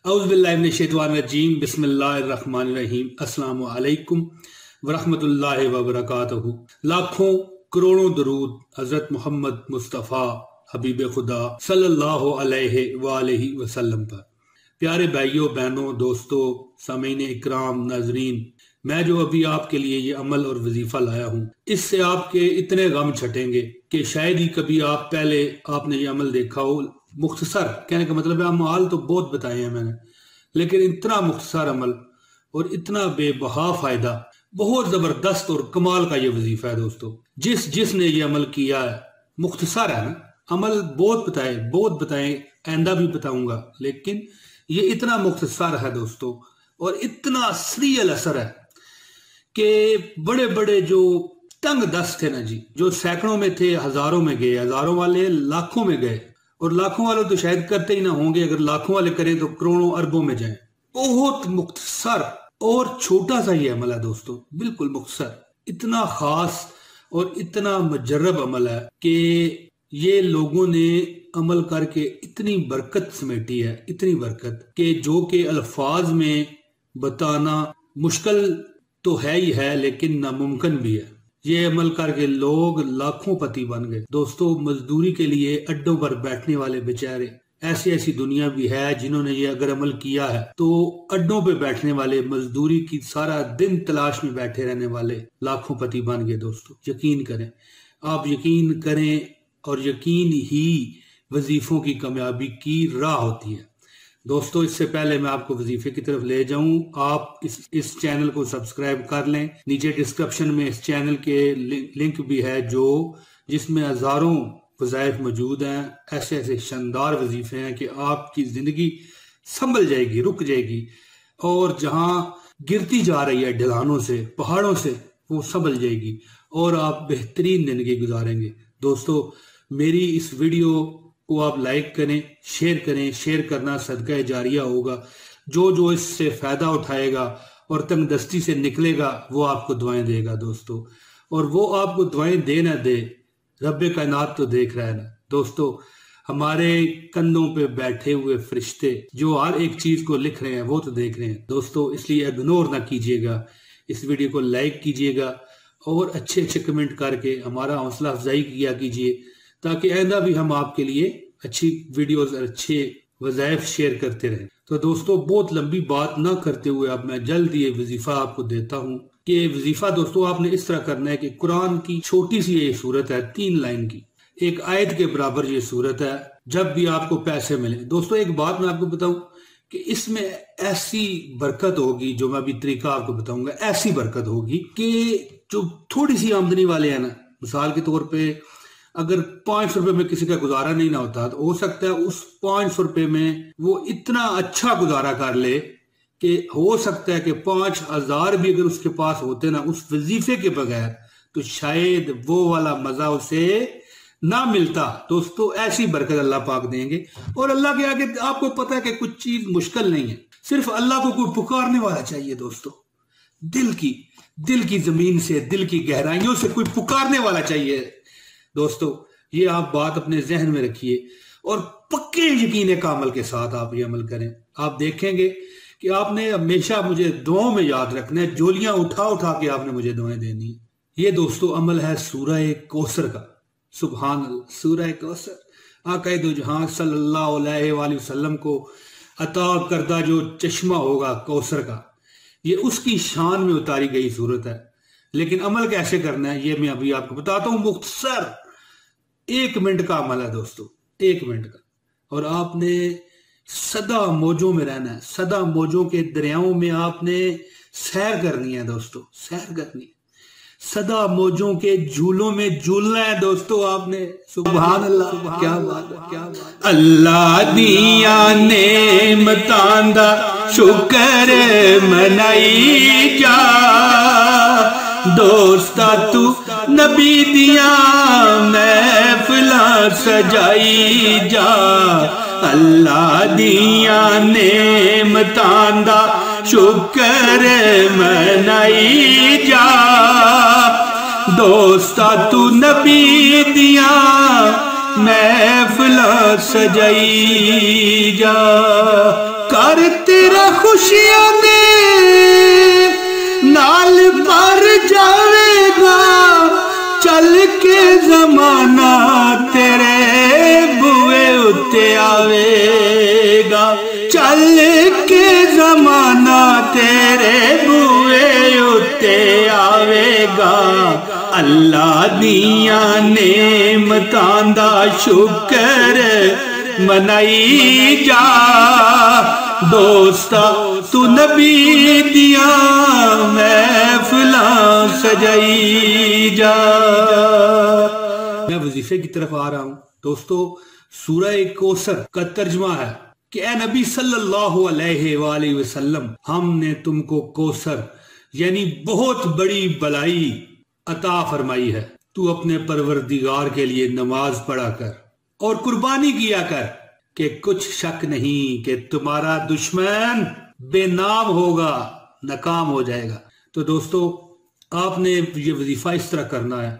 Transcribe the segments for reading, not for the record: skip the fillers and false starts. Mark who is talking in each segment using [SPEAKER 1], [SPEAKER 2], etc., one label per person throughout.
[SPEAKER 1] औज़ुबिल्लाहिमिनश्शैतानिर्रजीम बिस्मिल्लाहिर्रहमानिर्रहीम अस्सलामु अलैकुम वरहमतुल्लाहि वबरकातुहू। लाखों करोड़ों दरूद हजरत मोहम्मद मुस्तफ़ा हबीब खुदा सल्लल्लाहु अलैहि वालैहि वसल्लम पर। प्यारे भाइयों, बहनों, दोस्तों, सामीन इकराम, नाजरीन, मैं जो अभी आपके लिए ये अमल और वजीफा लाया हूँ, इससे आपके इतने गम छटेंगे कि शायद ही कभी आप पहले आपने ये अमल देखा हो। मुख्तसर कहने का मतलब है, अमाल तो बहुत बताए हैं मैंने, लेकिन इतना मुख्तसर अमल और इतना बेबहा फायदा, बहुत जबरदस्त और कमाल का ये वजीफा है दोस्तों। जिसने ये अमल किया है, मुख्तसर है ना, अमल बहुत बताए, आइंदा भी बताऊंगा, लेकिन ये इतना मुख्तसर है दोस्तों और इतना सरीअल असर है कि बड़े बड़े जो तंग दस्त थे ना जी, जो सैकड़ों में थे, हजारों में गए, हजारों वाले लाखों में गए, और लाखों वाले तो शायद करते ही ना होंगे, अगर लाखों वाले करें तो करोड़ों अरबों में जाएं। बहुत मुख्तसर और छोटा सा ये अमल है दोस्तों, बिल्कुल मुख्तसर, इतना खास और इतना मुजर्रब अमल है कि ये लोगों ने अमल करके इतनी बरकत समेटी है, इतनी बरकत कि जो कि अल्फाज में बताना मुश्किल तो है ही है, लेकिन नामुमकिन भी है। ये अमल करके लोग लाखों पति बन गए दोस्तों। मजदूरी के लिए अड्डों पर बैठने वाले बेचारे, ऐसी दुनिया भी है जिन्होंने ये अगर अमल किया है तो अड्डों पे बैठने वाले, मजदूरी की सारा दिन तलाश में बैठे रहने वाले लाखों पति बन गए दोस्तों। यकीन करें, आप यकीन करें, और यकीन ही वजीफों की कामयाबी की राह होती है दोस्तों। इससे पहले मैं आपको वजीफे की तरफ ले जाऊं, आप इस चैनल को सब्सक्राइब कर लें। नीचे डिस्क्रिप्शन में इस चैनल के लिंक भी है जिसमें हजारों वज़ाइफ मौजूद हैं। ऐसे शानदार वजीफे हैं कि आपकी जिंदगी संभल जाएगी, रुक जाएगी, और जहां गिरती जा रही है ढलानों से, पहाड़ों से, वो संभल जाएगी और आप बेहतरीन जिंदगी गुजारेंगे दोस्तों। मेरी इस वीडियो को आप लाइक करें, शेयर करना सदका जारिया होगा। जो इससे फायदा उठाएगा और तंगदस्ती से निकलेगा, वो आपको दुआएं देगा दोस्तों। और वो आपको दुआएं दे ना दे, रब्बे कायनात तो देख रहा है ना दोस्तों। हमारे कंधों पे बैठे हुए फरिश्ते जो हर एक चीज को लिख रहे हैं, वो तो देख रहे हैं दोस्तों। इसलिए इग्नोर ना कीजिएगा, इस वीडियो को लाइक कीजिएगा और अच्छे कमेंट करके हमारा हौसला अफजाई किया कीजिए, ताकि आइंदा भी हम आपके लिए अच्छी वीडियोस और अच्छे वज़ाइफ शेयर करते रहें। तो दोस्तों, बहुत लंबी बात ना करते हुए अब मैं जल्द ये वजीफा आपको देता हूँ। कि वजीफा दोस्तों आपने इस तरह करना है कि कुरान की छोटी सी ये सूरत है, 3 लाइन की, एक आयत के बराबर ये सूरत है। जब भी आपको पैसे मिले दोस्तों, एक बात मैं आपको बताऊं कि इसमें ऐसी बरकत होगी, जो मैं अभी तरीका आपको बताऊंगा, ऐसी बरकत होगी कि जो थोड़ी सी आमदनी वाले हैं ना, मिसाल के तौर पे अगर 500 रुपए में किसी का गुजारा नहीं ना होता, तो हो सकता है उस 500 रुपए में वो इतना अच्छा गुजारा कर ले कि हो सकता है कि 5000 भी अगर उसके पास होते ना उस वजीफे के बगैर, तो शायद वो वाला मजा उसे ना मिलता दोस्तों। ऐसी बरकत अल्लाह पाक देंगे। और अल्लाह के आगे आपको पता है कि कुछ चीज मुश्किल नहीं है, सिर्फ अल्लाह को कोई पुकारने वाला चाहिए दोस्तों। दिल की जमीन से, दिल की गहराइयों से कोई पुकारने वाला चाहिए दोस्तों। ये आप बात अपने जहन में रखिए और पक्के यकीन का अमल के साथ आप ये अमल करें। आप देखेंगे कि आपने हमेशा मुझे दुआओं में याद रखना है, जोलियां उठा के आपने मुझे दुआएं देनी है। ये दोस्तों अमल है सूरह कौसर का। सुभान अल्लाह, सूरह कौसर, आक़ाए दो जहां सल्लल्लाहु अलैहि वसल्लम को अता करदा जो चश्मा होगा कौसर का, ये उसकी शान में उतारी गई सूरत है। लेकिन अमल कैसे करना है ये मैं अभी आपको बताता हूं। मुख्तसर 1 मिनट का अमल है दोस्तों, 1 मिनट का। और आपने सदा मौजों में रहना है, सदा मौजों के दरियाओं में आपने सैर करनी है दोस्तों, सैर करनी है। सदा मौजों के झूलों में झूलना है दोस्तों आपने। सुभान अल्लाह, क्या बात है, क्या बात। अल्लाह दिया नेमतां दा शुक्र मनाई जा, दोस्ता तू नबी दिया महफिलां सजाई जा। अल्लाह दिया नेमतां दा शुक्र मनाई जा, दोस्ता तू नबी दिया महफिलां सजाई जा। कर तेरा खुशियां दे नाल पर जावेगा, चल के जमाना तेरे बुए उत्ते आवेगा, चल के जमाना तेरे बुए उत्ते आवेगा। अल्लाह दिया नेमतां दा शुक्र मनाई जा, दोस्ता तू नबी दिया महफिलां सजाई जा। मैं वजीफे की तरफ आ रहा हूं दोस्तों। सूरह कौसर का तर्जमा है कि ए नबी सल्लल्लाहु अलैहि वसल्लम, हमने तुमको कौसर यानी बहुत बड़ी भलाई अता फरमाई है। तू अपने परवरदिगार के लिए नमाज पढ़ा कर और कुर्बानी किया कर कि कुछ शक नहीं कि तुम्हारा दुश्मन बेनाम होगा, नाकाम हो जाएगा। तो दोस्तों आपने ये वजीफा इस तरह करना है,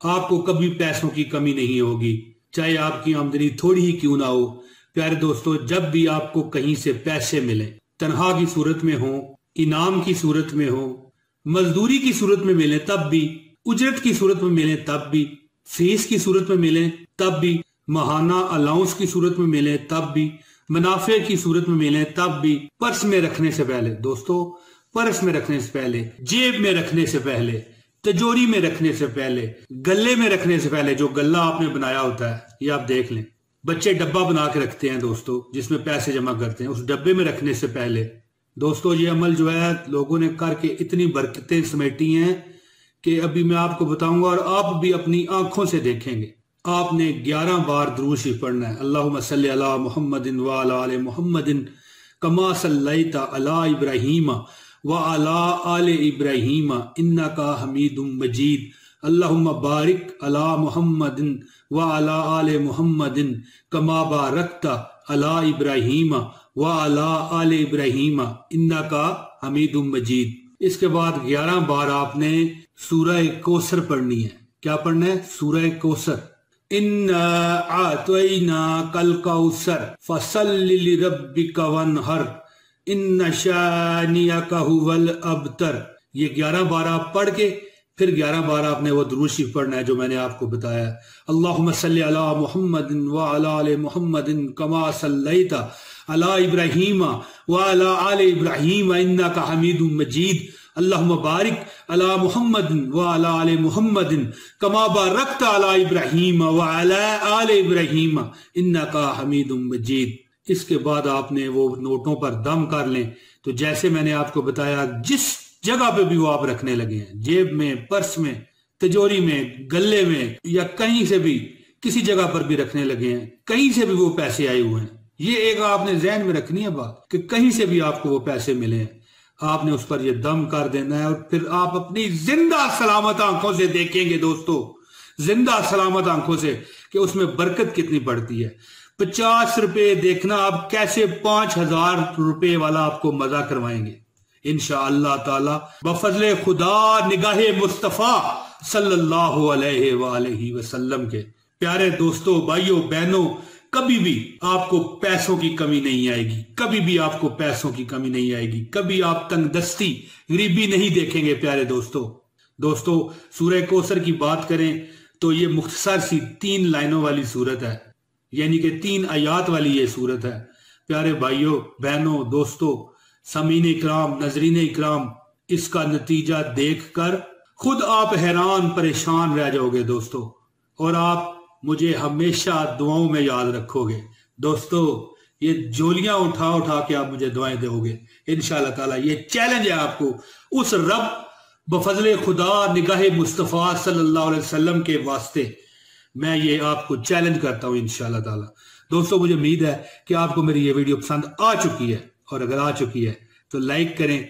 [SPEAKER 1] आपको कभी पैसों की कमी नहीं होगी, चाहे आपकी आमदनी थोड़ी ही क्यों ना हो। प्यारे दोस्तों, जब भी आपको कहीं से पैसे मिले, तनख्वाह की सूरत में हो, इनाम की सूरत में हो, मजदूरी की सूरत में मिले तब भी, उजरत की सूरत में मिले तब भी, फीस की सूरत में मिले तब भी, महाना अलाउंस की सूरत में मिले तब भी, मुनाफे की सूरत में मिले तब भी, पर्स में रखने से पहले दोस्तों, पर्स में रखने से पहले, जेब में रखने से पहले, तिजोरी में रखने से पहले, गले में रखने से पहले, जो गल्ला आपने बनाया होता है ये आप देख लें, बच्चे डब्बा बना के रखते हैं दोस्तों जिसमें पैसे जमा करते हैं, उस डब्बे में रखने से पहले दोस्तों ये अमल जो है लोगों ने करके इतनी बरकतें समेटी हैं कि अभी मैं आपको बताऊंगा और आप भी अपनी आंखों से देखेंगे। आपने 11 बार दुरूद शरीफ पढ़ना है। अल्लाहुम्मा सल्ली अला मुहम्मदिन व अला आले मुहम्मदिन कमा सल्लैता अला इब्राहीम व अला आले इब्राहीम इन्नका हमीदुम मजीद। अल्लाहुम्मा बारिक अला मुहम्मदिन व अला आले मुहम्मदिन कमा बारकता अला इब्राहीम व अला आले इब्राहीम इन्नका हमीदुम मजीद। इसके बाद 11 बार आपने सूरह कौसर पढ़नी है। क्या पढ़ना है? सूरह कौसर। इन्ना आतैना कल कौसर फसल्लि लिरब्बिका वन्हर इन्ना शानियका हुवल अबतर। ये 11 बार आप पढ़ के फिर 11 बार आपने वो दुरूद शरीफ पढ़ना है जो मैंने आपको बताया। अल्लाहुम्मा सल्ली अला मुहम्मदिन व अला आले मुहम्मदिन कमा सल्लैता अला इब्राहीम व अला आले इब्राहीम इन्नका हमीदुम मजीद। अल्लाहुम्मा बारिक अला मुहम्मदिन व अला आले मुहम्मदिन कमा बारकता अला इब्राहीम व अला आले इब्राहीम इन्नका हमीदुम मजीद। इसके बाद आपने वो नोटों पर दम कर लें। तो जैसे मैंने आपको बताया, जिस जगह पे भी वो आप रखने लगे हैं, जेब में, पर्स में, तिजोरी में, गले में या कहीं से भी किसी जगह पर भी रखने लगे हैं, कहीं से भी वो पैसे आए हुए हैं, ये एक आपने जहन में रखनी है बात कि कहीं से भी आपको वो पैसे मिले हैं, आपने उस पर ये दम कर देना है और फिर आप अपनी जिंदा सलामत आंखों से देखेंगे दोस्तों, जिंदा सलामत आंखों से कि उसमें बरकत कितनी पड़ती है। 50 रुपए देखना आप कैसे 5000 रुपए वाला आपको मजा करवाएंगे इंशाअल्लाह ताला बफजले खुदा निगाहे मुस्तफा सल्लल्लाहु अलैहि वसल्लम के। प्यारे दोस्तों, भाइयों, बहनों, कभी भी आपको पैसों की कमी नहीं आएगी, कभी भी आपको पैसों की कमी नहीं आएगी, कभी आप तंगदस्ती, गरीबी नहीं देखेंगे। प्यारे दोस्तों सूरह कौसर की बात करें तो ये मुख्तसर सी 3 लाइनों वाली सूरत है, यानी कि 3 आयात वाली ये सूरत है। प्यारे भाइयों, बहनों, दोस्तों, सामीन इकराम, नजरीन इकराम, इसका नतीजा देखकर खुद आप हैरान परेशान रह जाओगे दोस्तों, और आप मुझे हमेशा दुआओं में याद रखोगे दोस्तों। ये झोलियां उठा उठा के आप मुझे दुआएं दोगे इंशाअल्लाह ताला। ये चैलेंज है आपको उस रब बफजले खुदा निगाहे मुस्तफा सल्लल्लाहु अलैहि वसल्लम के वास्ते, मैं ये आपको चैलेंज करता हूं इंशाअल्लाह ताला। दोस्तों, मुझे उम्मीद है कि आपको मेरी ये वीडियो पसंद आ चुकी है, और अगर आ चुकी है तो लाइक करें,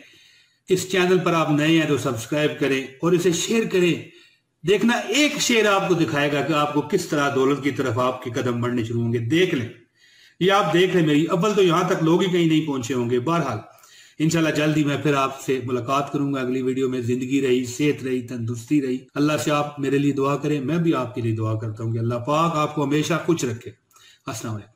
[SPEAKER 1] इस चैनल पर आप नए हैं तो सब्सक्राइब करें और इसे शेयर करें। देखना, एक शेयर आपको दिखाएगा कि आपको किस तरह दौलत की तरफ आपके कदम बढ़ने शुरू होंगे। देख लें, ये आप देख लें मेरी, अव्वल तो यहां तक लोग ही कहीं नहीं पहुंचे होंगे। बहरहाल इंशाल्लाह जल्दी मैं फिर आपसे मुलाकात करूंगा अगली वीडियो में। जिंदगी रही, सेहत रही, तंदुरुस्ती रही। अल्लाह से आप मेरे लिए दुआ करें, मैं भी आपके लिए दुआ करता हूँ कि अल्लाह पाक आपको हमेशा खुश रखे। अस्सलाम वालेकुम।